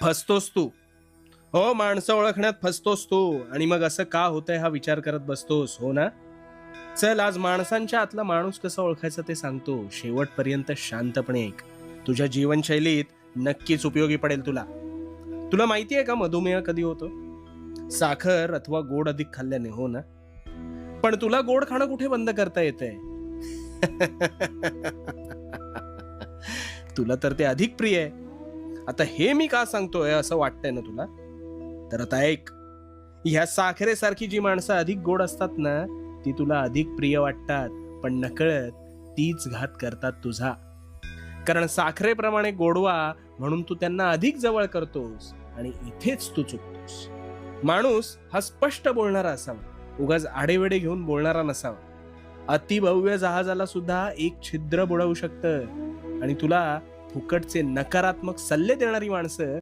फसतोस तू. हो, माणसं ओळखण्यात फसतोस तू आणि मग असं का होतंय हा विचार करत बसतोस, हो ना? चल, आज माणसांच्या आतला माणूस कसा ओळखायचा ते सांगतो. शेवटपर्यंत शांतपणे ऐक. तुझ्या जीवनशैलीत नक्कीच उपयोगी पडेल तुला. तुला माहिती आहे का मधुमेह कधी होतो? साखर अथवा गोड अधिक खाल्ल्याने, हो ना? पण तुला गोड खाणं कुठे बंद करता येतंय? तुला तर ते अधिक प्रिय आहे. आता हे मी का सांगतोय असं वाटतंय ना तुला? तर आता ऐक. ह्या साखरेसारखी जी माणसं अधिक गोड असतात ना, ती तुला अधिक प्रिय वाटतात, पण नकळत तीच घात करतात तुझा. कारण साखरेप्रमाणे गोडवा म्हणून तू त्यांना अधिक जवळ करतोस आणि इथेच तू चुकतोस. माणूस हा स्पष्ट बोलणारा असावा, उगाच आडेवेडे घेऊन बोलणारा नसावा. अतिभव्य जहाजाला सुद्धा एक छिद्र बुडवू शकतं आणि तुला फुकटचे नकारात्मक सल्ले देणारी माणसं